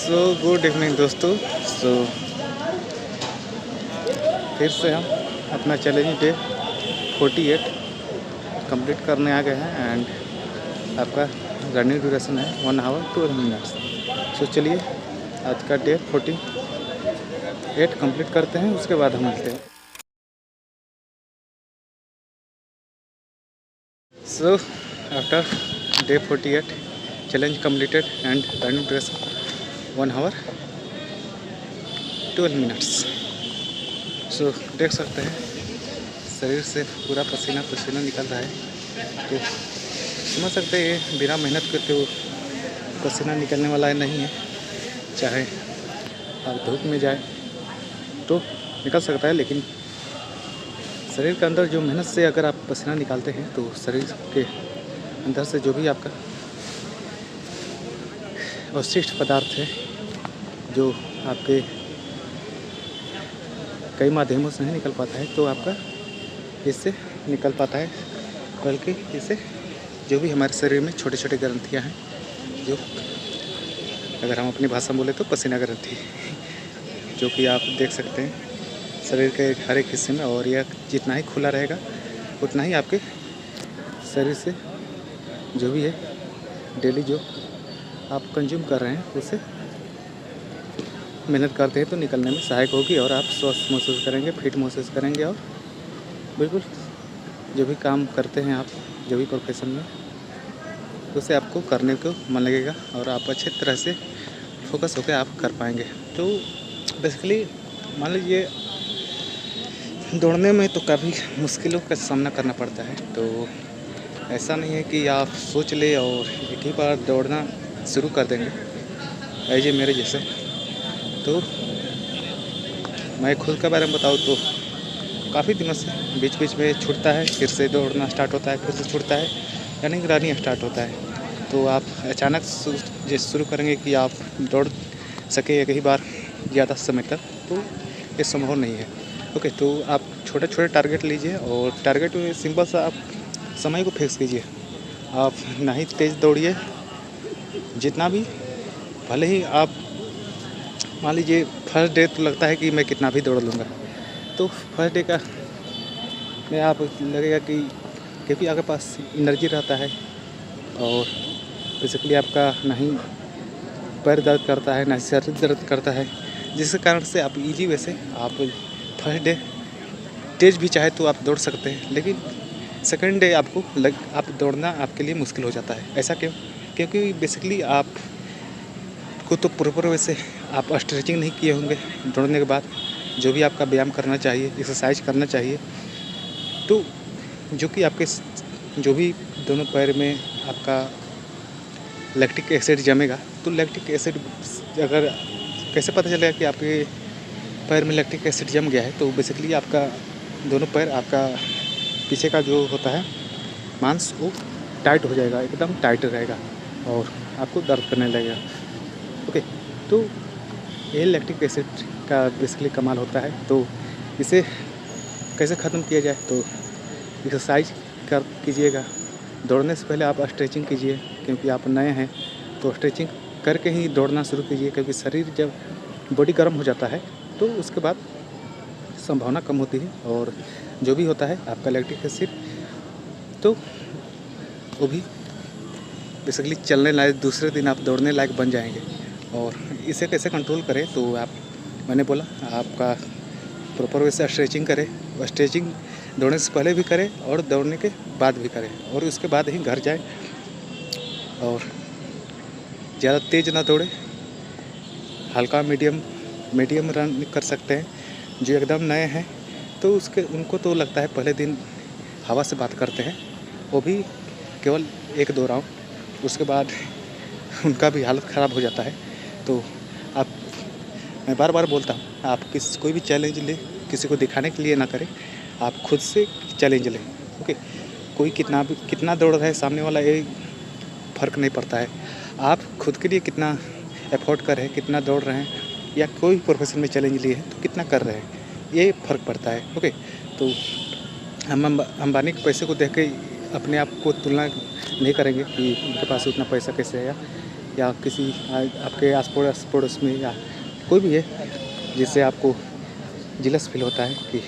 Good evening दोस्तों। फिर से हम अपना चैलेंज डे 48 कंप्लीट करने आ गए हैं एंड आपका रनिंग ड्यूरेशन है 1 आवर 12 मिनट्स। चलिए आज का डे 48 कंप्लीट करते हैं, उसके बाद हम मिलते हैं। After day 48 challenge completed and running duration 1 hour 12 minutes. देख सकते हैं शरीर से पूरा पसीना पसीना निकल रहा है, तो समझ सकते हैं ये बिना मेहनत करके वो पसीना निकलने वाला है नहीं है। चाहे आप धूप में जाए तो निकल सकता है, लेकिन शरीर के अंदर जो मेहनत से अगर आप पसीना निकालते हैं तो शरीर के अंदर से जो भी आपका अवशिष्ट पदार्थ है जो आपके कई माध्यमों से नहीं निकल पाता है, तो आपका इससे निकल पाता है। बल्कि इससे जो भी हमारे शरीर में छोटे छोटे ग्रंथियाँ हैं, जो अगर हम अपनी भाषा में बोले तो पसीना ग्रंथि, जो कि आप देख सकते हैं शरीर के हर एक हिस्से में, और यह जितना ही खुला रहेगा उतना ही आपके शरीर से जो भी है डेली जो आप कंज्यूम कर रहे हैं उससे मेहनत करते हैं तो निकलने में सहायक होगी, और आप स्वस्थ महसूस करेंगे, फिट महसूस करेंगे, और बिल्कुल जो भी काम करते हैं आप जो भी प्रोफेशन में उसे आपको करने को मन लगेगा और आप अच्छे तरह से फोकस होकर आप कर पाएंगे। तो बेसिकली मान लीजिए दौड़ने में तो काफ़ी मुश्किलों का सामना करना पड़ता है, तो ऐसा नहीं है कि आप सोच ले और एक ही बार दौड़ना शुरू कर देंगे ऐसे मेरे जैसे। तो मैं खुद के बारे में बताऊँ तो काफ़ी दिनों से बीच बीच में छूटता है, फिर से दौड़ना स्टार्ट होता है, फिर से छूटता है, यानी रनिंग स्टार्ट होता है। तो आप अचानक शुरू करेंगे कि आप दौड़ सके एक ही बार ज़्यादा समय तक, तो ये संभव नहीं है। ओके, तो आप छोटे छोटे टारगेट लीजिए, और टारगेट में सिंपल सा आप समय को फिक्स कीजिए। आप ना ही तेज़ दौड़िए, जितना भी भले ही आप मान लीजिए फर्स्ट डे तो लगता है कि मैं कितना भी दौड़ लूँगा, तो फर्स्ट डे का में आप लगेगा कि क्योंकि आपके पास एनर्जी रहता है, और बेसिकली आपका ना ही पैर दर्द करता है ना ही शरीर दर्द करता है, जिसके कारण से आप इजी वे से आप फर्स्ट डे तेज़ भी चाहे तो आप दौड़ सकते हैं, लेकिन सेकंड डे आपको आप दौड़ना आपके लिए मुश्किल हो जाता है। ऐसा क्यों? क्योंकि बेसिकली आप को तो प्रॉपर वैसे आप स्ट्रेचिंग नहीं किए होंगे दौड़ने के बाद, जो भी आपका व्यायाम करना चाहिए, एक्सरसाइज करना चाहिए, तो जो कि आपके जो भी दोनों पैर में आपका लैक्टिक एसिड जमेगा, तो लैक्टिक एसिड अगर कैसे पता चलेगा कि आपके पैर में लैक्टिक एसिड जम गया है? तो बेसिकली आपका दोनों पैर आपका पीछे का जो होता है मांस वो टाइट हो जाएगा, एकदम टाइट रहेगा और आपको दर्द करने लगेगा। ओके, तो ये लैक्टिक एसिड का बेसिकली कमाल होता है। तो इसे कैसे ख़त्म किया जाए? तो एक्सरसाइज कीजिएगा। दौड़ने से पहले आप स्ट्रेचिंग कीजिए, क्योंकि आप नए हैं तो स्ट्रेचिंग करके ही दौड़ना शुरू कीजिए, क्योंकि शरीर जब बॉडी गर्म हो जाता है तो उसके बाद संभावना कम होती है, और जो भी होता है आपका लैक्टिक एसिड तो वो भी बेसिकली चलने लायक, दूसरे दिन आप दौड़ने लायक बन जाएंगे। और इसे कैसे कंट्रोल करें? तो आप मैंने बोला आपका प्रॉपर वैसे स्ट्रेचिंग करें, और स्ट्रेचिंग दौड़ने से पहले भी करें और दौड़ने के बाद भी करें, और उसके बाद ही घर जाएं। और ज़्यादा तेज़ ना दौड़े, हल्का मीडियम रन कर सकते हैं। जो एकदम नए हैं तो उनको तो लगता है पहले दिन हवा से बात करते हैं, वो भी केवल 1-2 राउंड, उसके बाद उनका भी हालत ख़राब हो जाता है। तो मैं बार बार बोलता हूँ, आप कोई भी चैलेंज लें, किसी को दिखाने के लिए ना करें, आप खुद से चैलेंज लें। ओके, कोई कितना दौड़ रहा है सामने वाला, ये फ़र्क नहीं पड़ता है। आप खुद के लिए कितना एफर्ट कर रहे हैं, कितना दौड़ रहे हैं, या कोई प्रोफेशन में चैलेंज लिए हैं तो कितना कर रहे हैं, ये फ़र्क पड़ता है। ओके, तो हम अंबानी के पैसे को देख के अपने आप को तुलना नहीं करेंगे कि उनके पास उतना पैसा कैसे आया, या किसी आपके आस पड़ोस में या कोई भी है जिससे आपको जेलस फील होता है कि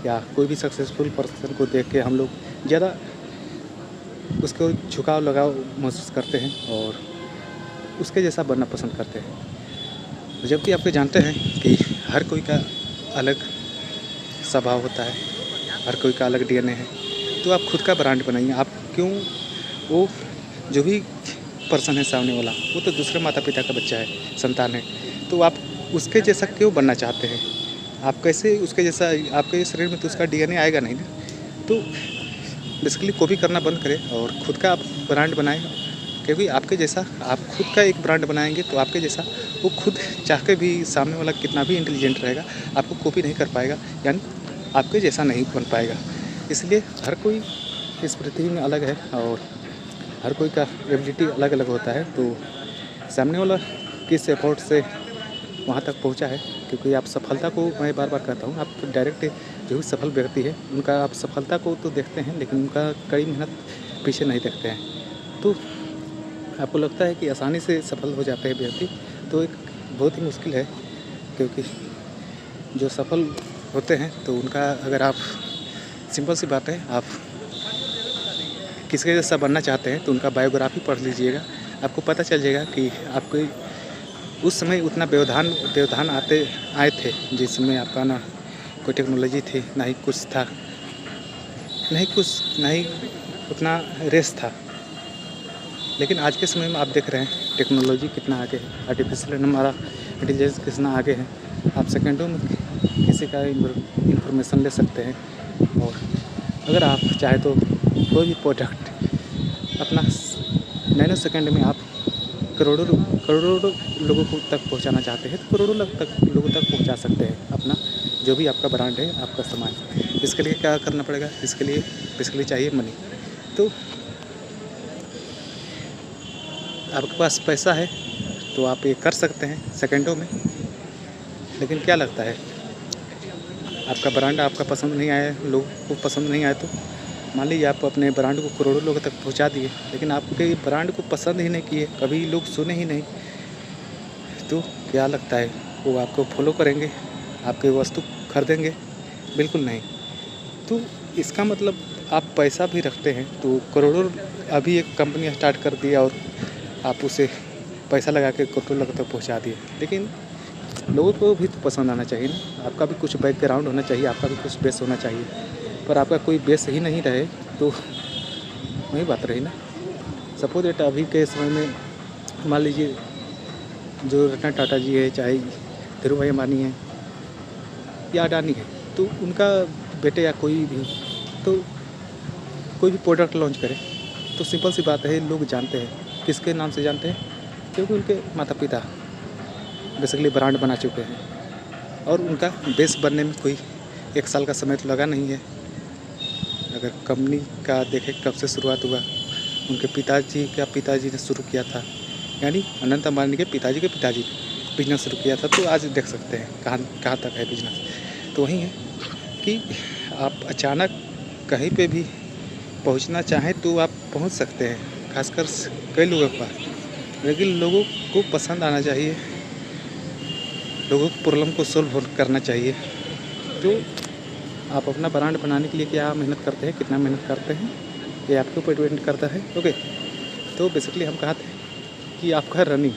या कोई भी सक्सेसफुल पर्सन को देख के हम लोग ज़्यादा उसको झुकाव लगाव महसूस करते हैं और उसके जैसा बनना पसंद करते हैं। जबकि आप जानते हैं कि हर कोई का अलग स्वभाव होता है, हर कोई का अलग डीएनए है। तो आप खुद का ब्रांड बनाइए। आप क्यों, वो जो भी पर्सन है सामने वाला, वो तो दूसरे माता पिता का बच्चा है, संतान है, तो आप उसके जैसा क्यों बनना चाहते हैं? आप कैसे उसके जैसा, आपके शरीर में तो उसका डीएनए आएगा नहीं ना। तो बेसिकली कॉपी करना बंद करें और खुद का आप ब्रांड बनाएं, क्योंकि आपके जैसा, आप खुद का एक ब्रांड बनाएंगे तो आपके जैसा वो खुद चाह के भी सामने वाला कितना भी इंटेलिजेंट रहेगा, आपको कॉपी नहीं कर पाएगा, यानी आपके जैसा नहीं बन पाएगा। इसलिए हर कोई इस पृथ्वी में अलग है और हर कोई का एबिलिटी अलग अलग होता है। तो सामने वाला किस एफर्ट से वहाँ तक पहुँचा है, क्योंकि आप सफलता को, मैं बार बार कहता हूँ, आप डायरेक्ट जो भी सफल व्यक्ति है उनका आप सफलता को तो देखते हैं, लेकिन उनका कड़ी मेहनत पीछे नहीं देखते हैं। तो आपको लगता है कि आसानी से सफल हो जाते हैं व्यक्ति, तो एक बहुत ही मुश्किल है। क्योंकि जो सफल होते हैं तो उनका, अगर आप, सिंपल सी बात है, आप किसके जैसा बनना चाहते हैं तो उनका बायोग्राफी पढ़ लीजिएगा, आपको पता चल जाएगा कि आपको उस समय उतना व्यवधान आए थे जिसमें आपका ना कोई टेक्नोलॉजी थी, ना ही कुछ था, ना ही उतना रेस था। लेकिन आज के समय में आप देख रहे हैं टेक्नोलॉजी कितना आगे है, आर्टिफिशियल हमारा इंटेलिजेंस कितना आगे है। आप सेकंडों में किसी का इंफॉर्मेशन ले सकते हैं, और अगर आप चाहे तो कोई भी प्रोडक्ट अपना नैनो सेकंड में आप करोड़ों लोगों को तक पहुंचाना चाहते हैं तो करोड़ों लोगों तक पहुंचा सकते हैं अपना जो भी आपका ब्रांड है, आपका सामान। इसके लिए क्या करना पड़ेगा? इसके लिए बेसिकली चाहिए मनी। तो आपके पास पैसा है तो आप ये कर सकते हैं सेकंडों में। लेकिन क्या लगता है, आपका ब्रांड आपका पसंद नहीं आया, लोगों को पसंद नहीं आया, तो मान लीजिए आप अपने ब्रांड को करोड़ों लोगों तक पहुंचा दिए, लेकिन आपके ब्रांड को पसंद ही नहीं किए, कभी लोग सुने ही नहीं, तो क्या लगता है वो आपको फॉलो करेंगे, आपकी वस्तु खरीदेंगे? बिल्कुल नहीं। तो इसका मतलब आप पैसा भी रखते हैं तो करोड़ों, अभी एक कंपनी स्टार्ट कर दिया और आप उसे पैसा लगा के करोड़ों लोगों तक पहुँचा दिए, लेकिन लोगों को भी तो पसंद आना चाहिए ना। आपका भी कुछ बैकग्राउंड होना चाहिए, आपका भी कुछ बेस होना चाहिए, पर आपका कोई बेस ही नहीं रहे तो वही बात रही ना। सपोज दैट अभी के समय में मान लीजिए जो रतन टाटा जी है, चाहे धीरू भाई अंबानी है या अडानी है, तो उनका बेटे या कोई भी तो कोई भी प्रोडक्ट लॉन्च करे तो सिंपल सी बात है, लोग जानते हैं। किसके नाम से जानते हैं? क्योंकि उनके माता पिता बेसिकली ब्रांड बना चुके हैं और उनका बेस बनने में कोई 1 साल का समय तो लगा नहीं है। अगर कंपनी का देखें कब से शुरुआत हुआ, उनके पिताजी ने शुरू किया था, यानी अनंत अंबानी के पिताजी बिजनेस शुरू किया था। तो आज देख सकते हैं कहाँ तक है बिजनेस। तो वही है कि आप अचानक कहीं पे भी पहुंचना चाहें तो आप पहुंच सकते हैं, खासकर कई लोगों के पास। लेकिन लोगों को पसंद आना चाहिए, लोगों को प्रॉब्लम को सोल्व करना चाहिए। तो आप अपना ब्रांड बनाने के लिए क्या मेहनत करते हैं, कितना मेहनत करते हैं, ये आपके ऊपर डिपेंड करता है। ओके, तो बेसिकली हम कहाँ थे कि आपका रनिंग,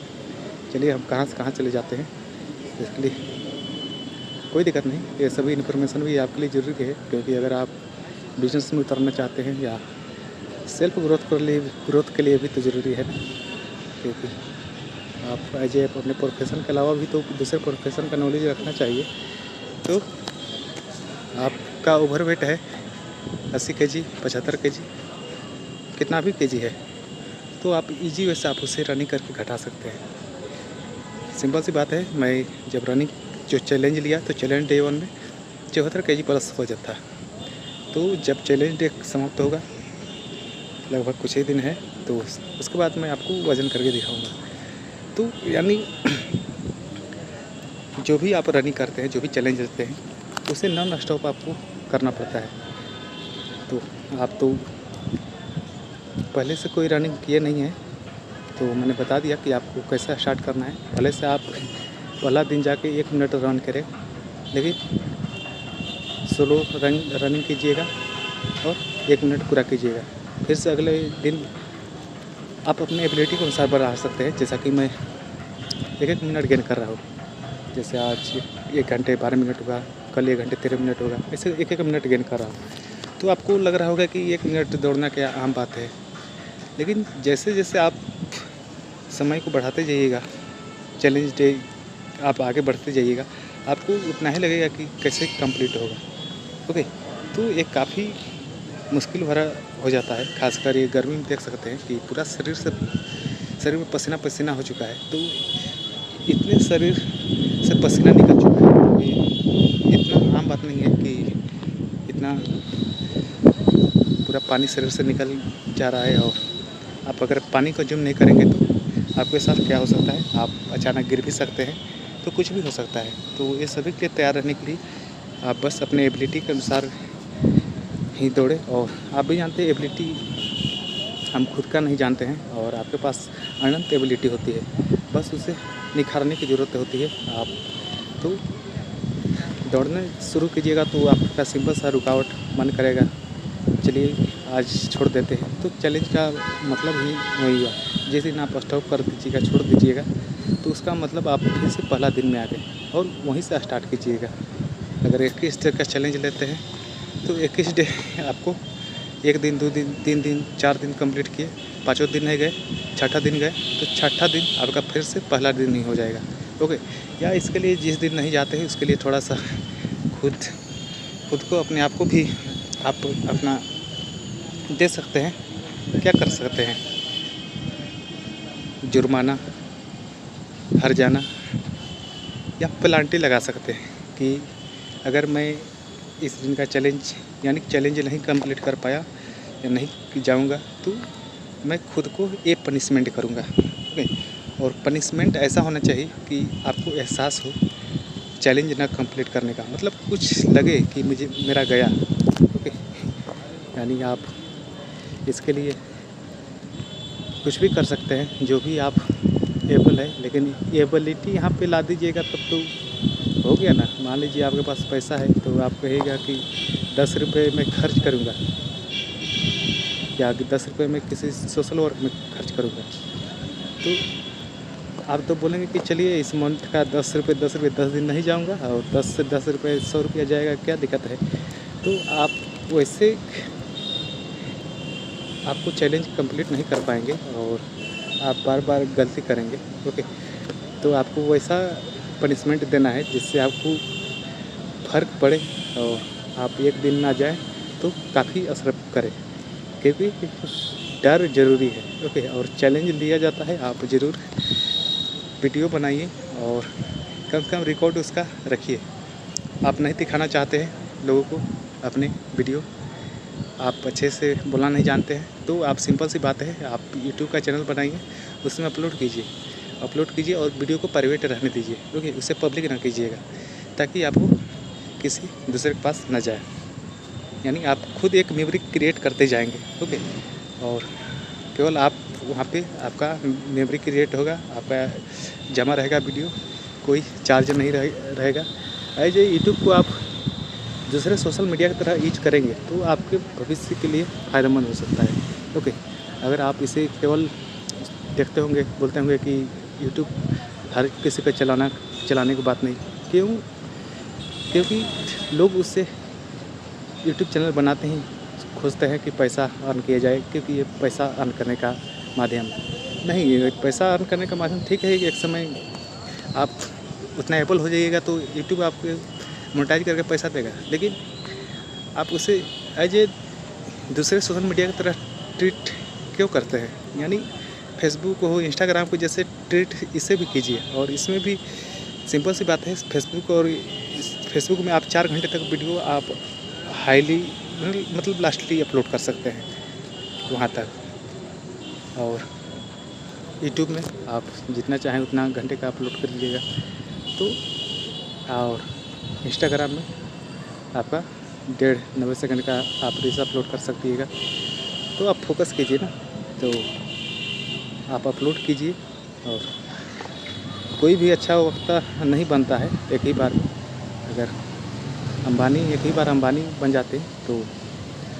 चलिए हम कहाँ से कहाँ चले जाते हैं। बेसिकली कोई दिक्कत नहीं, ये सभी इन्फॉर्मेशन भी आपके लिए ज़रूरी है, क्योंकि अगर आप बिजनेस में उतरना चाहते हैं या सेल्फ ग्रोथ के लिए भी तो ज़रूरी है ना। क्योंकि आप एज ए अपने प्रोफेशन के अलावा भी तो दूसरे प्रोफेशन का नॉलेज रखना चाहिए। तो आपका ओवरवेट है 80 kg, 75 kg, कितना भी kg है, तो आप इजी वे से आप उसे रनिंग करके घटा सकते हैं। सिंपल सी बात है, मैं जब रनिंग जो चैलेंज लिया तो चैलेंज डे 1 में 74 kg प्लस हो जाता। तो जब चैलेंज डे समाप्त होगा, लगभग कुछ ही दिन है, तो उसके बाद मैं आपको वज़न करके दिखाऊंगा। तो यानी जो भी आप रनिंग करते हैं, जो भी चैलेंज लेते हैं, उसे नॉन स्टॉप आपको करना पड़ता है। तो आप तो पहले से कोई रनिंग किए नहीं है तो मैंने बता दिया कि आपको कैसे स्टार्ट करना है। भले से आप पहला दिन जाके 1 मिनट रन करें, लेकिन स्लो रनिंग कीजिएगा और 1 मिनट पूरा कीजिएगा। फिर से अगले दिन आप अपने एबिलिटी के अनुसार बढ़ा सकते हैं। जैसा कि मैं 1-1 मिनट गेन कर रहा हूँ, जैसे आज 1 घंटे 12 मिनट होगा, कल 1 घंटे 13 मिनट होगा, ऐसे 1-1 मिनट गेन कर रहा हूँ। तो आपको लग रहा होगा कि 1 मिनट दौड़ना क्या आम बात है, लेकिन जैसे जैसे आप समय को बढ़ाते जाइएगा, चैलेंज डे आप आगे बढ़ते जाइएगा, आपको उतना ही लगेगा कि कैसे कंप्लीट होगा। ओके, तो ये काफ़ी मुश्किल भरा हो जाता है। खासकर ये गर्मी में देख सकते हैं कि पूरा शरीर में पसीना पसीना हो चुका है। तो इतने शरीर से पसीना निकल चुका है, तो ये इतना आम बात नहीं है कि इतना पूरा पानी शरीर से निकल जा रहा है। और आप अगर पानी कंज्यूम नहीं करेंगे तो आपके साथ क्या हो सकता है, आप अचानक गिर भी सकते हैं, तो कुछ भी हो सकता है। तो ये सभी के लिए तैयार रहने के लिए आप बस अपने एबिलिटी के अनुसार ही दौड़े। और आप भी जानते हैं एबिलिटी हम खुद का नहीं जानते हैं, और आपके पास अनंत एबिलिटी होती है, बस उसे निखारने की ज़रूरत होती है। आप तो दौड़ने शुरू कीजिएगा तो आपका सिंपल सा रुकावट मन करेगा चलिए आज छोड़ देते हैं। तो चैलेंज का मतलब ही वही हुआ, जिस दिन आप स्टॉप कर दीजिएगा, छोड़ दीजिएगा, तो उसका मतलब आप फिर से पहला दिन में आ गए और वहीं से स्टार्ट कीजिएगा। अगर 21 डे का चैलेंज लेते हैं तो 21 डे आपको 1 दिन 2 दिन 3 दिन 4 दिन कंप्लीट किए, 5वें दिन नहीं गए, 6ठा दिन गए, तो 6ठा दिन आपका फिर से पहला दिन ही हो जाएगा। ओके, या इसके लिए जिस दिन नहीं जाते हैं उसके लिए थोड़ा सा खुद को अपने आप को भी आप अपना दे सकते हैं। क्या कर सकते हैं, जुर्माना, हर जाना, या पेनल्टी लगा सकते हैं कि अगर मैं इस दिन का चैलेंज यानी चैलेंज नहीं कंप्लीट कर पाया या नहीं जाऊंगा तो मैं खुद को ये पनिशमेंट करूंगा। ओके, और पनिशमेंट ऐसा होना चाहिए कि आपको एहसास हो चैलेंज ना कंप्लीट करने का, मतलब कुछ लगे कि मेरा गया। ओके, यानी आप इसके लिए कुछ भी कर सकते हैं, जो भी आप एबल है, लेकिन एबिलिटी यहाँ पे ला दीजिएगा तब तो हो गया ना। मान लीजिए आपके पास पैसा है तो आप कहेगा कि 10 रुपये मैं खर्च करूँगा, या कि 10 रुपये मैं किसी सोशल वर्क में खर्च करूँगा, तो आप तो बोलेंगे कि चलिए इस मंथ का 10 रुपये 10 दिन नहीं जाऊँगा और 10 से 10 रुपये 100 रुपया जाएगा, क्या दिक्कत है। तो आप वैसे आपको चैलेंज कंप्लीट नहीं कर पाएंगे और आप बार बार गलती करेंगे। ओके, तो आपको वैसा पनिशमेंट देना है जिससे आपको फ़र्क पड़े और आप 1 दिन ना जाए तो काफ़ी असर करे, क्योंकि डर ज़रूरी है। ओके, और चैलेंज लिया जाता है, आप ज़रूर वीडियो बनाइए और कम से कम रिकॉर्ड उसका रखिए। आप नहीं दिखाना चाहते हैं लोगों को अपने वीडियो, आप अच्छे से बोलना नहीं जानते हैं, तो आप सिंपल सी बात है, आप यूट्यूब का चैनल बनाइए, उसमें अपलोड कीजिए और वीडियो को प्राइवेट रहने दीजिए। ओके, उसे पब्लिक ना कीजिएगा, ताकि आपको किसी दूसरे के पास न जाए। यानी आप खुद एक मेमोरी क्रिएट करते जाएंगे। ओके, और केवल आप वहाँ पे आपका मेमोरी क्रिएट होगा, आपका जमा रहेगा वीडियो, कोई चार्ज नहीं रहेगा। ऐसे यूट्यूब को आप दूसरे सोशल मीडिया की तरह यूज करेंगे तो आपके भविष्य के लिए फ़ायदेमंद हो सकता है। ओके, अगर आप इसे केवल देखते होंगे, बोलते होंगे कि यूट्यूब हर किसी का चलाने की बात नहीं, क्योंकि लोग उससे यूट्यूब चैनल बनाते ही खोजते हैं कि पैसा अर्न किया जाए, क्योंकि ये पैसा अर्न करने का माध्यम नहीं। ये पैसा अर्न करने का माध्यम ठीक है, एक समय आप उतना एबल हो जाइएगा तो यूट्यूब आपको मोनेटाइज करके पैसा देगा, लेकिन आप उसे एज ए दूसरे सोशल मीडिया की तरह ट्रीट क्यों करते हैं। यानी फेसबुक हो, इंस्टाग्राम को जैसे ट्रीट इसे भी कीजिए। और इसमें भी सिंपल सी बात है, फेसबुक में आप 4 घंटे तक वीडियो आप हाईली मतलब लास्टली अपलोड कर सकते हैं वहाँ तक, और यूट्यूब में आप जितना चाहें उतना घंटे का अपलोड कर लीजिएगा। तो और इंस्टाग्राम में आपका 1.5-90 सेकंड का आप रील्स अपलोड कर सकतीएगा। तो आप फोकस कीजिए ना, तो आप अपलोड कीजिए। और कोई भी अच्छा वक्ता नहीं बनता है एक ही बार में। अगर एक ही बार अंबानी बन जाते तो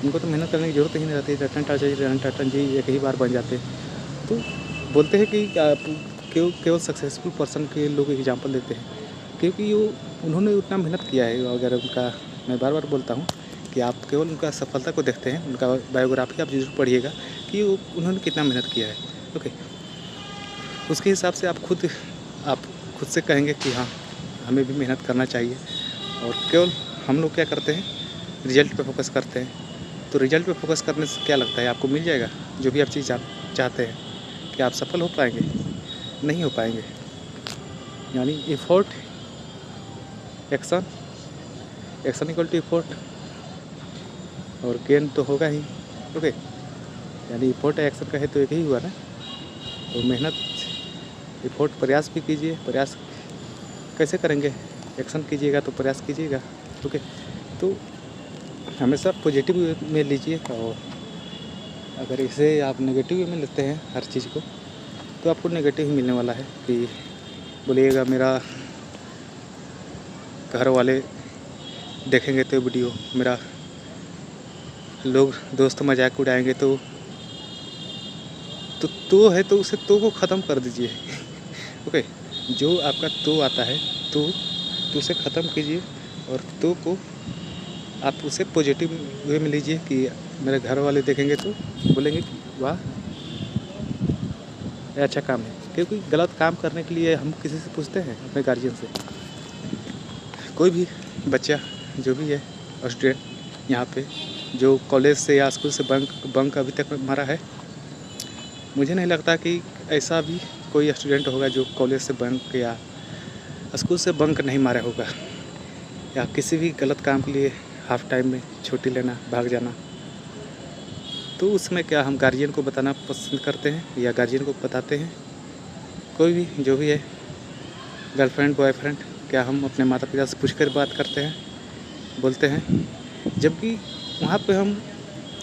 उनको तो मेहनत करने की ज़रूरत ही नहीं रहती। रतन टाटा जी एक ही बार बन जाते। तो बोलते हैं कि केवल सक्सेसफुल पर्सन के लोग एग्जाम्पल देते हैं, क्योंकि उन्होंने उतना मेहनत किया है। अगर मैं बार बार बोलता हूँ कि आप केवल उनका सफलता को देखते हैं, उनका बायोग्राफी आप ज़रूर पढ़िएगा कि उन्होंने कितना मेहनत किया है। ओके, उसके हिसाब से आप खुद से कहेंगे कि हाँ, हमें भी मेहनत करना चाहिए। और केवल हम लोग क्या करते हैं, रिजल्ट पे फोकस करते हैं। तो रिजल्ट पे फोकस करने से क्या लगता है, आपको मिल जाएगा जो भी आप चीज़ आप चाहते हैं? क्या आप सफल हो पाएंगे? नहीं हो पाएंगे। यानी effort, action equal to effort, और गेन तो होगा ही। ओके, यानी एफर्ट एक्शन का है तो एक ही हुआ ना। तो मेहनत, एफर्ट, प्रयास भी कीजिए। प्रयास कैसे करेंगे? एक्शन कीजिएगा तो प्रयास कीजिएगा। ओके, तो हमेशा पॉजिटिव वे में लीजिए। और अगर इसे आप नेगेटिव वे में लेते हैं हर चीज़ को, तो आपको नेगेटिव ही मिलने वाला है। कि बोलिएगा मेरा घर वाले देखेंगे तो वीडियो, मेरा लोग दोस्त मजाक उड़ाएंगे तो है तो उसे तो को ख़त्म कर दीजिए। ओके, जो आपका तो आता है तो उसे ख़त्म कीजिए। और तो को आप उसे पॉजिटिव वे में लीजिए कि मेरे घर वाले देखेंगे तो बोलेंगे कि वाह, ये अच्छा काम है। क्योंकि गलत काम करने के लिए हम किसी से पूछते हैं? अपने गार्जियन से। कोई भी बच्चा जो भी है, स्टूडेंट यहाँ पे जो कॉलेज से या स्कूल से बंक अभी तक मारा है, मुझे नहीं लगता कि ऐसा भी कोई स्टूडेंट होगा जो कॉलेज से बंक या स्कूल से बंक नहीं मारा होगा, या किसी भी गलत काम के लिए हाफ टाइम में छुट्टी लेना, भाग जाना। तो उसमें क्या हम गार्जियन को बताना पसंद करते हैं या गार्जियन को बताते हैं? कोई भी जो भी है, गर्लफ्रेंड, बॉयफ्रेंड, क्या हम अपने माता पिता से पूछकर बात करते हैं, बोलते हैं? जबकि वहाँ पे हम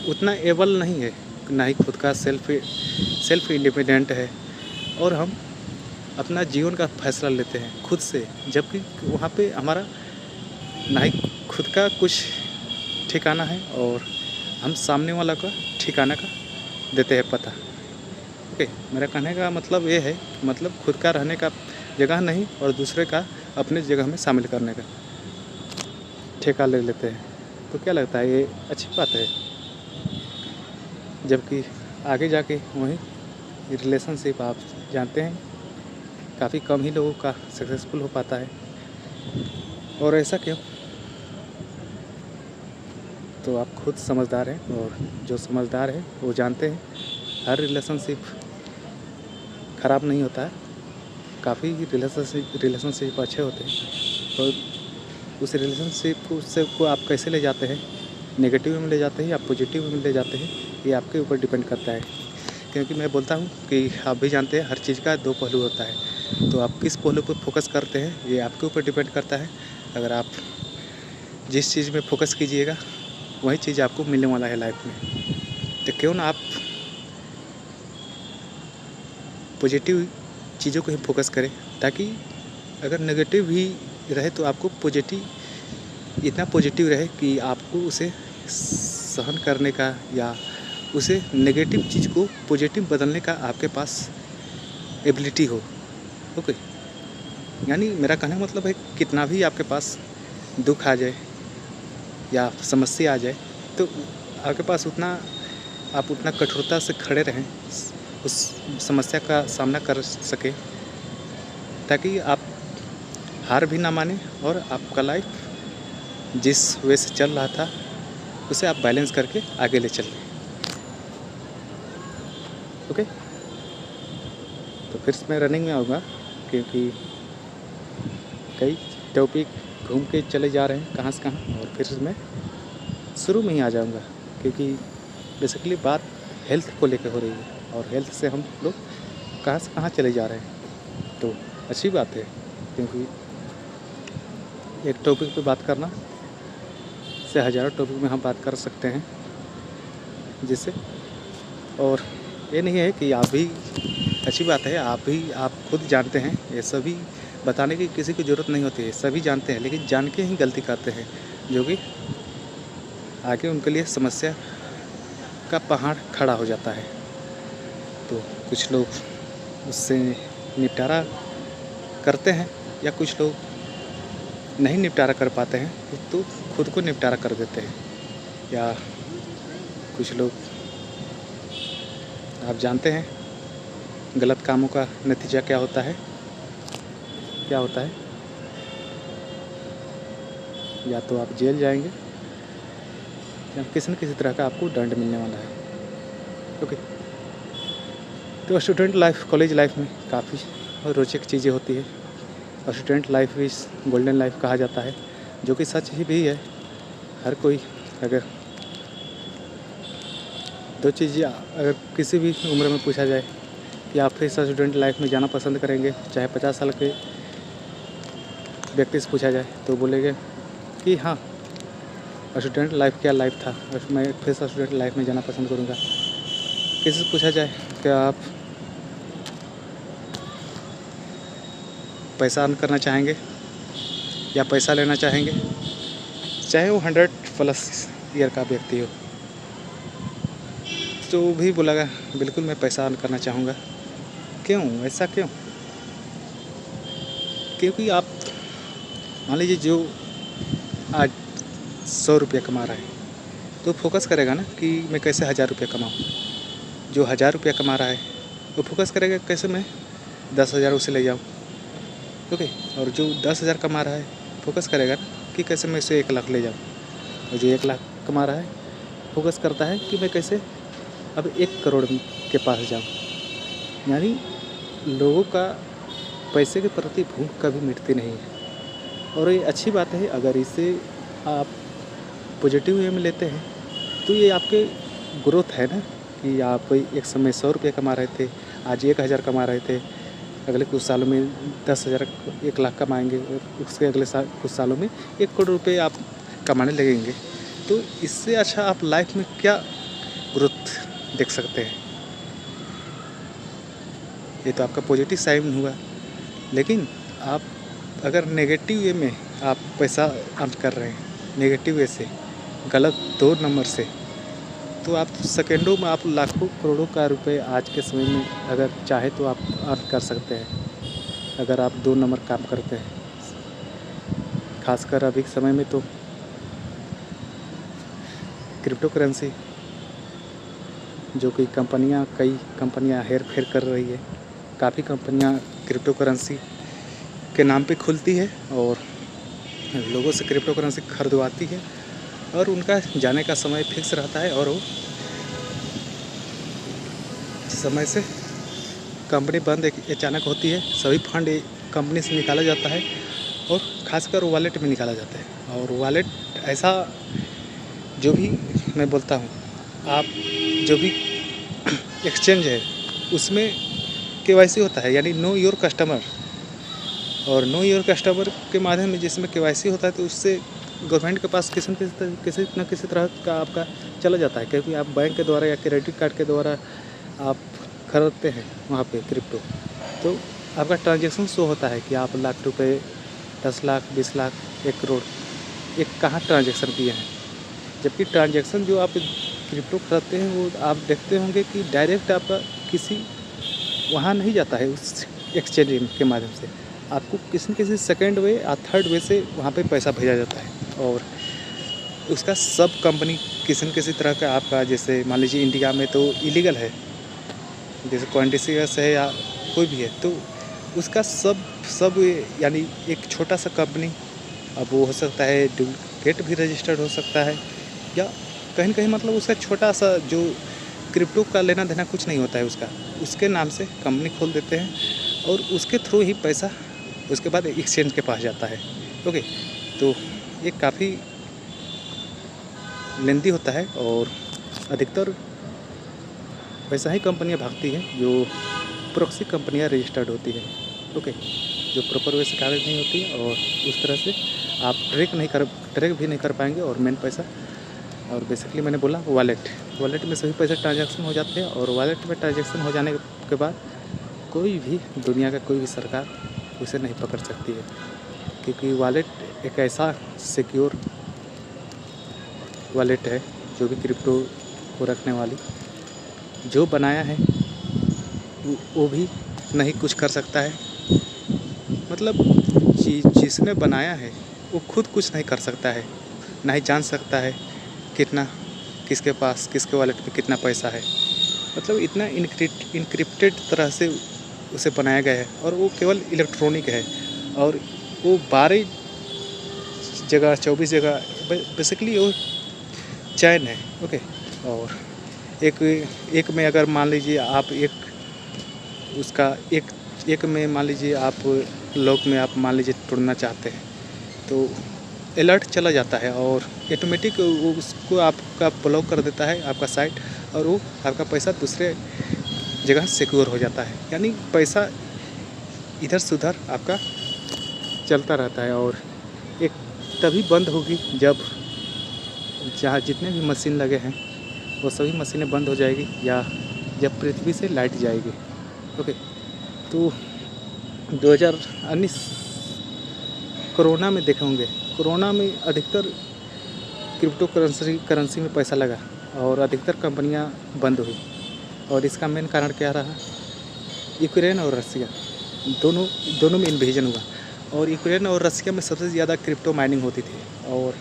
उतना एबल नहीं है, ना ही खुद का सेल्फ इंडिपेंडेंट है, और हम अपना जीवन का फैसला लेते हैं खुद से। जबकि वहाँ पे हमारा ना ही खुद का कुछ ठिकाना है, और हम सामने वाला का ठिकाना का देते हैं पता। ओके, मेरा कहने का मतलब ये है, मतलब खुद का रहने का जगह नहीं और दूसरे का अपने जगह में शामिल करने का ठेका ले लेते हैं। तो क्या लगता है, ये अच्छी बात है? जबकि आगे जाके वही रिलेशनशिप आप जानते हैं, काफ़ी कम ही लोगों का सक्सेसफुल हो पाता है। और ऐसा क्यों? तो आप खुद समझदार हैं, और जो समझदार है वो जानते हैं हर रिलेशनशिप ख़राब नहीं होता है। काफ़ी रिलेशनशिप अच्छे होते हैं। और उस रिलेशनशिप को आप कैसे ले जाते हैं, नेगेटिव में ले जाते हैं या पॉजिटिव में ले जाते हैं, ये आपके ऊपर डिपेंड करता है। क्योंकि मैं बोलता हूँ कि आप भी जानते हैं हर चीज़ का दो पहलू होता है। तो आप किस पहलू पर फोकस करते हैं, ये आपके ऊपर डिपेंड करता है। अगर आप जिस चीज़ में फोकस कीजिएगा वही चीज़ आपको मिलने वाला है लाइफ में। तो क्यों ना आप पॉजिटिव चीज़ों को ही फोकस करें, ताकि अगर नेगेटिव भी रहे तो आपको इतना पॉजिटिव रहे कि आपको उसे सहन करने का या उसे नेगेटिव चीज़ को पॉजिटिव बदलने का आपके पास एबिलिटी हो। ओके, यानी मेरा कहने का मतलब है, कितना भी आपके पास दुख आ जाए या समस्या आ जाए, तो आपके पास आप उतना कठोरता से खड़े रहें, उस समस्या का सामना कर सके, ताकि आप हार भी ना माने और आपका लाइफ जिस वे से चल रहा था उसे आप बैलेंस करके आगे ले चलें। ओके, तो फिर मैं रनिंग में आऊँगा, क्योंकि कई टॉपिक घूम के चले जा रहे हैं कहाँ से कहाँ, और फिर मैं शुरू में ही आ जाऊँगा, क्योंकि बेसिकली बात हेल्थ को लेकर हो रही है, और हेल्थ से हम लोग कहाँ से कहाँ चले जा रहे हैं। तो अच्छी बात है, क्योंकि एक टॉपिक पे बात करना से हज़ारों टॉपिक में हम बात कर सकते हैं, जिससे और ये नहीं है कि आप भी, अच्छी बात है, आप खुद जानते हैं, ये सभी बताने की किसी की ज़रूरत नहीं होती है, सभी जानते हैं, लेकिन जान के ही गलती करते हैं, जो कि आगे उनके लिए समस्या का पहाड़ खड़ा हो जाता है। तो कुछ लोग उससे निपटारा करते हैं या कुछ लोग नहीं निपटारा कर पाते हैं तो खुद को निपटारा कर देते हैं, या कुछ लोग, आप जानते हैं गलत कामों का नतीजा क्या होता है, या तो आप जेल जाएंगे या किसी न किसी तरह का आपको दंड मिलने वाला है। ओके, तो स्टूडेंट लाइफ, कॉलेज लाइफ में काफ़ी रोचक चीज़ें होती है। Student life is golden life कहा जाता है, जो कि सच ही भी है। हर कोई, अगर दो चीज़ें अगर किसी भी उम्र में पूछा जाए कि आप फिर से स्टूडेंट लाइफ में जाना पसंद करेंगे, चाहे 50 साल के व्यक्ति से पूछा जाए तो बोलेंगे कि हाँ, स्टूडेंट लाइफ क्या लाइफ था, मैं फिर से स्टूडेंट लाइफ में जाना पसंद करूँगा। किसी से पूछा जाए कि आप पैसा अर्न करना चाहेंगे या पैसा लेना चाहेंगे, चाहे वो 100+ ईयर का व्यक्ति हो, तो भी बोलेगा बिल्कुल मैं पैसा अर्न करना चाहूँगा। क्यों, ऐसा क्यों? क्योंकि आप मान लीजिए जो आज 100 रुपये कमा रहा है तो फोकस करेगा ना कि मैं कैसे 1000 रुपये कमाऊँ। जो 1000 रुपये कमा रहा है वो फोकस करेगा कैसे मैं 10,000 उसे ले जाऊँ। ओके, और जो 10,000 कमा रहा है फोकस करेगा ना कि कैसे मैं इसे 1 लाख ले जाऊँ। और जो 1 लाख कमा रहा है फोकस करता है कि मैं कैसे अब 1 करोड़ के पास जाऊँ। यानी लोगों का पैसे के प्रति भूख कभी मिटती नहीं है, और ये अच्छी बात है। अगर इसे आप पॉजिटिव वे में लेते हैं तो ये आपके ग्रोथ है ना, कि आप एक समय 100 रुपये कमा रहे थे, आज 1000 कमा रहे थे, अगले कुछ सालों में 10,000, 1 लाख कमाएंगे, और उसके अगले कुछ सालों में 1 करोड़ रुपये आप कमाने लगेंगे। तो इससे अच्छा आप लाइफ में क्या ग्रोथ देख सकते हैं? ये तो आपका पॉजिटिव साइड हुआ। लेकिन आप अगर नेगेटिव वे में आप पैसा अर्न कर रहे हैं, नेगेटिव वे से, गलत 2 नंबर से, तो आप सेकेंडों में आप लाखों करोड़ों का रुपए आज के समय में अगर चाहे तो आप अर्न कर सकते हैं, अगर आप 2 नंबर काम करते हैं। खासकर अभी के समय में तो क्रिप्टो करेंसी, जो कि कई कंपनियां हेर फेर कर रही है। काफ़ी कंपनियां क्रिप्टो करेंसी के नाम पे खुलती है और लोगों से क्रिप्टो करेंसी खरीदवाती है, और उनका जाने का समय फिक्स रहता है, और वो समय से कंपनी बंद अचानक होती है। सभी फंड कंपनी से निकाला जाता है, और खासकर वॉलेट में निकाला जाता है। और वॉलेट ऐसा, जो भी मैं बोलता हूँ, आप जो भी एक्सचेंज है उसमें KYC होता है, यानी नो योर कस्टमर। और नो योर कस्टमर के माध्यम में जिसमें KYC होता है, तो उससे गवर्नमेंट के पास किसी न किसी तरह का आपका चला जाता है, क्योंकि आप बैंक के द्वारा या क्रेडिट कार्ड के द्वारा आप खरीदते हैं वहाँ पे क्रिप्टो, तो आपका ट्रांजैक्शन शो होता है कि आप लाख रुपए, 10 लाख, 20 लाख, 1 करोड़, एक कहाँ ट्रांजैक्शन किए हैं। जबकि ट्रांजैक्शन जो आप क्रिप्टो खरीदते हैं वो आप देखते होंगे कि डायरेक्ट आपका किसी वहाँ नहीं जाता है, उस एक्सचेंज के माध्यम से आपको किसी न किसी सेकेंड वे या थर्ड वे से वहाँ पे पैसा भेजा जाता है। और उसका सब कंपनी किसी न किसी तरह का आपका, जैसे मान लीजिए इंडिया में तो इलीगल है, जैसे कॉइनटेसियस है या कोई भी है, तो उसका सब यानी एक छोटा सा कंपनी, अब वो हो सकता है डुप्लीकेट भी रजिस्टर्ड हो सकता है, या कहीं न कहीं मतलब उसका छोटा सा जो क्रिप्टो का लेना देना कुछ नहीं होता है उसके नाम से कंपनी खोल देते हैं, और उसके थ्रू ही पैसा उसके बाद एक्सचेंज के पास जाता है। ओके, तो ये काफ़ी लेंदी होता है, और अधिकतर वैसा ही कंपनियां भागती हैं जो प्रॉक्सी कंपनियां रजिस्टर्ड होती है। ओके, जो प्रॉपर वे से कागज़ नहीं होती, और उस तरह से आप ट्रैक भी नहीं कर पाएंगे, और मेन पैसा और बेसिकली मैंने बोला वॉलेट में सभी पैसे ट्रांजैक्शन हो जाते हैं, और वॉलेट में ट्रांजैक्शन हो जाने के बाद कोई भी दुनिया का कोई भी सरकार उसे नहीं पकड़ सकती है, क्योंकि वॉलेट एक ऐसा सिक्योर वॉलेट है जो भी क्रिप्टो को रखने वाली जो बनाया है वो भी नहीं कुछ कर सकता है। मतलब जिसने बनाया है वो खुद कुछ नहीं कर सकता है, ना ही जान सकता है कितना किसके पास किसके वॉलेट में कितना पैसा है। मतलब इतना इनक्रिप्टेड तरह से उसे बनाया गया है, और वो केवल इलेक्ट्रॉनिक है, और वो 12 जगह 24 जगह बेसिकली वो चैन है। ओके, और एक में अगर मान लीजिए आप उसका एक में मान लीजिए आप लॉक में आप मान लीजिए तोड़ना चाहते हैं तो अलर्ट चला जाता है और ऑटोमेटिक वो उसको आपका ब्लॉक कर देता है आपका साइट, और वो आपका पैसा दूसरे जगह सिक्योर हो जाता है। यानी पैसा इधर से उधर आपका चलता रहता है, और एक तभी बंद होगी जब जहाँ जितने भी मशीन लगे हैं वो सभी मशीनें बंद हो जाएगी, या जब पृथ्वी से लाइट जाएगी। ओके, तो 2019 कोरोना में देखे होंगे, कोरोना में अधिकतर क्रिप्टो करेंसी में पैसा लगा और अधिकतर कंपनियां बंद हुई, और इसका मेन कारण क्या रहा? यूक्रेन और रसिया दोनों में इन्वेजन हुआ, और यूक्रेन और रसिया में सबसे ज़्यादा क्रिप्टो माइनिंग होती थी, और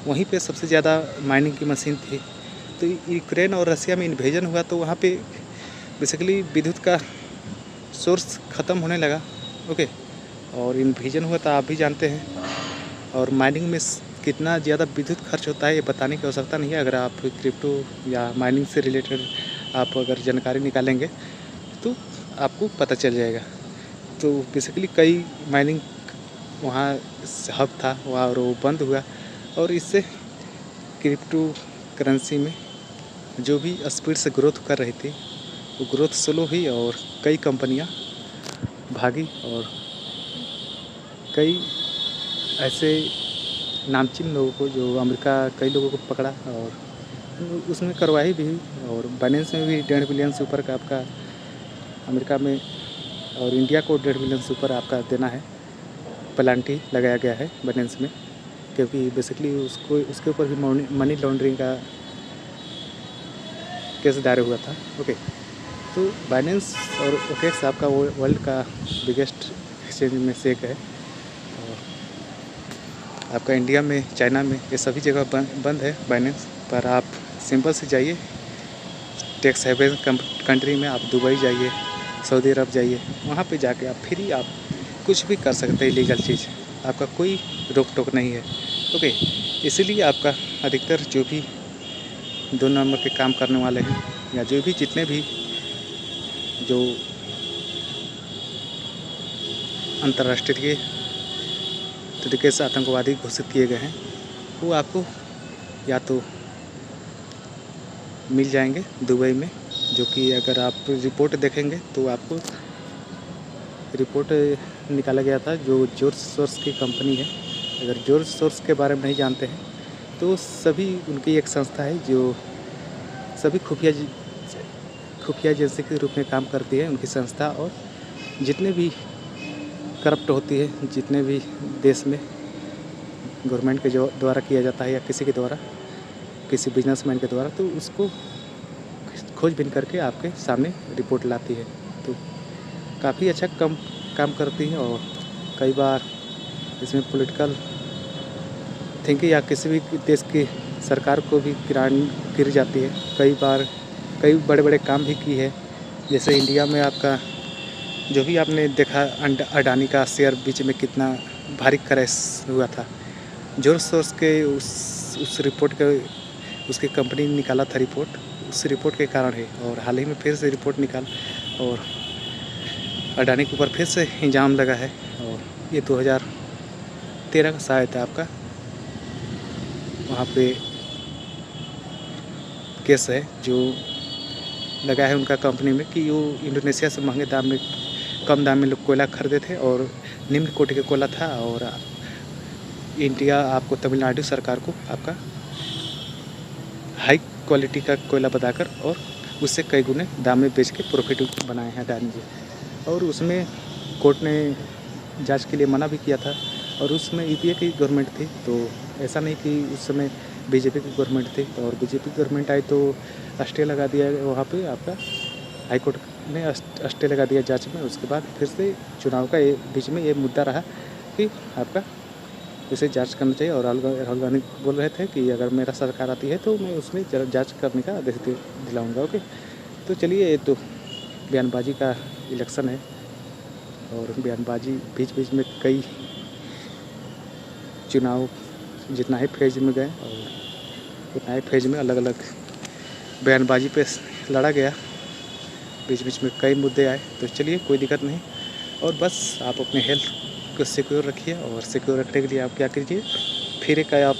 वहीं पे सबसे ज़्यादा माइनिंग की मशीन थी। तो यूक्रेन और रसिया में इन्वेजन हुआ तो वहाँ पे बेसिकली विद्युत का सोर्स ख़त्म होने लगा। ओके, और इन्वेजन हुआ तो आप भी जानते हैं, और माइनिंग में कितना ज़्यादा विद्युत खर्च होता है ये बताने की आवश्यकता नहीं है। अगर आप क्रिप्टो या माइनिंग से रिलेटेड आप अगर जानकारी निकालेंगे तो आपको पता चल जाएगा। तो बेसिकली कई माइनिंग वहाँ हब था वहाँ, और वो बंद हुआ, और इससे क्रिप्टो करेंसी में जो भी स्पीड से ग्रोथ कर रही थी वो ग्रोथ स्लो हुई, और कई कंपनियां भागी, और कई ऐसे नामचीन लोगों को जो अमेरिका कई लोगों को पकड़ा और उसमें कार्रवाई भी हुई, और बाइनेंस में भी 1.5 बिलियन से ऊपर का आपका अमेरिका में, और इंडिया को 1.5 बिलियन से ऊपर आपका देना है पेनल्टी लगाया गया है बाइनेंस में, क्योंकि बेसिकली उसके ऊपर भी मनी लॉन्ड्रिंग का केस दायर हुआ था। ओके, तो बाइनेंस और ओकेक्स आपका वर्ल्ड का बिगेस्ट एक्सचेंज में से एक है, और आपका इंडिया में चाइना में ये सभी जगह बंद है बाइनेंस। पर आप सिंपल से जाइए टैक्स हेवन कंट्री में, आप दुबई जाइए, सऊदी अरब जाइए, वहाँ पे जाके आप फ्री आप कुछ भी कर सकते हैं लीगल चीज़, आपका कोई रोक टोक नहीं है। ओके, इसीलिए आपका अधिकतर जो भी 2 नंबर के काम करने वाले हैं, या जो भी जितने भी जो अंतर्राष्ट्रीय तरीके से आतंकवादी घोषित किए गए हैं वो आपको या तो मिल जाएंगे दुबई में, जो कि अगर आप रिपोर्ट देखेंगे तो आपको रिपोर्ट निकाला गया था जो जॉर्ज सोर्स की कंपनी है। अगर जॉर्ज सोर्स के बारे में नहीं जानते हैं तो सभी उनकी एक संस्था है जो सभी खुफिया एजेंसी के रूप में काम करती है उनकी संस्था, और जितने भी करप्ट होती है, जितने भी देश में गवर्नमेंट के जो द्वारा किया जाता है या किसी के द्वारा, किसी बिजनेसमैन के द्वारा, तो उसको खोजबीन करके आपके सामने रिपोर्ट लाती है। तो काफ़ी अच्छा काम करती है, और कई बार इसमें पॉलिटिकल थिंकिंग या किसी भी देश की सरकार को भी गिर जाती है। कई बार कई बड़े बड़े काम भी की है, जैसे इंडिया में आपका जो भी आपने देखा अडानी का शेयर बीच में कितना भारी क्रैश हुआ था, जॉर्ज सोर्स के उस रिपोर्ट के उसकी कंपनी ने निकाला था रिपोर्ट, उस रिपोर्ट के कारण है। और हाल ही में फिर से रिपोर्ट निकाल और अडानी के ऊपर फिर से इल्ज़ाम लगा है, और ये 2013 का शायद था आपका वहाँ पे केस है जो लगा है उनका कंपनी में कि वो इंडोनेशिया से महंगे दाम में कम दाम में लोग कोयला खरीदे थे, और निम्न कोटि का कोयला था, और इंडिया आपको तमिलनाडु सरकार को आपका हाई क्वालिटी का कोयला बताकर और उससे कई गुने दाम में बेच के प्रॉफिट बनाए हैं अडानी जी। और उसमें कोर्ट ने जांच के लिए मना भी किया था और उसमें यूपीए की गवर्नमेंट थी, तो ऐसा नहीं कि उस समय बीजेपी की गवर्नमेंट थी। तो और बीजेपी की गवर्नमेंट आई तो स्टे लगा दिया वहाँ पे आपका हाई कोर्ट ने स्टे लगा दिया जांच में। उसके बाद फिर से चुनाव का बीच में ये मुद्दा रहा कि आपका इसे जांच करना चाहिए। और राहुल गांधी बोल रहे थे कि अगर मेरा सरकार आती है तो मैं उसमें जांच करने का आदेश दिलाऊंगा। ओके, तो चलिए, ये तो बयानबाजी का इलेक्शन है और बयानबाजी बीच बीच में कई चुनाव जितना ही फेज में गए और उतना ही फेज में अलग अलग बयानबाजी पे लड़ा गया, बीच बीच में कई मुद्दे आए। तो चलिए, कोई दिक्कत नहीं। और बस आप अपने हेल्थ को सिक्योर रखिए और सिक्योर रखने के लिए आप क्या कीजिए, फिर एक आप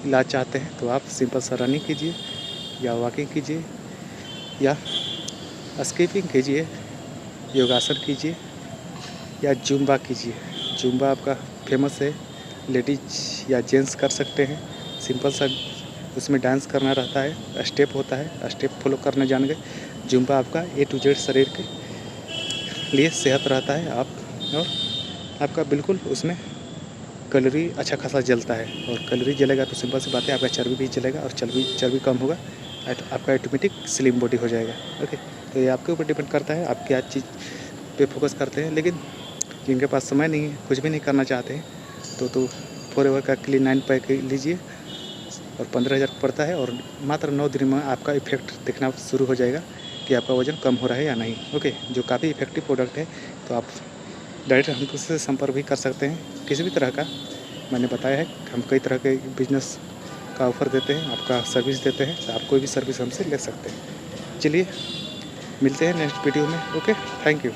इलाज चाहते हैं तो आप सिंपल सा रनिंग कीजिए या वॉकिंग कीजिए या स्कीपिंग कीजिए, योगासन कीजिए या जुम्बा कीजिए। जुम्बा आपका फेमस है, लेडीज या जेंट्स कर सकते हैं। सिंपल सा उसमें डांस करना रहता है, स्टेप होता है, स्टेप फॉलो करने जान गए। जुम्बा आपका A to Z शरीर के लिए सेहत रहता है। और आपका बिल्कुल उसमें कैलोरी अच्छा खासा जलता है और कैलोरी जलेगा तो सिंपल सी बात है, आपका चर्बी भी जलेगा और चर्बी कम होगा तो आपका ऑटोमेटिक स्लिम बॉडी हो जाएगा। ओके, तो ये आपके ऊपर डिपेंड करता है आप क्या चीज़ पे फोकस करते हैं। लेकिन जिनके पास समय नहीं है, कुछ भी नहीं करना चाहते हैं, तो फॉरएवर का क्लीन 9 पैक लीजिए और 15,000 पड़ता है और मात्र 9 दिन में आपका इफेक्ट दिखना शुरू हो जाएगा कि आपका वज़न कम हो रहा है या नहीं। ओके, जो काफ़ी इफेक्टिव प्रोडक्ट है, तो आप डायरेक्ट हमसे संपर्क भी कर सकते हैं। किसी भी तरह का मैंने बताया है, हम कई तरह के बिजनेस का ऑफ़र देते हैं, आपका सर्विस देते हैं, तो आप कोई भी सर्विस हमसे ले सकते हैं। चलिए, मिलते हैं नेक्स्ट वीडियो में। Okay, thank you.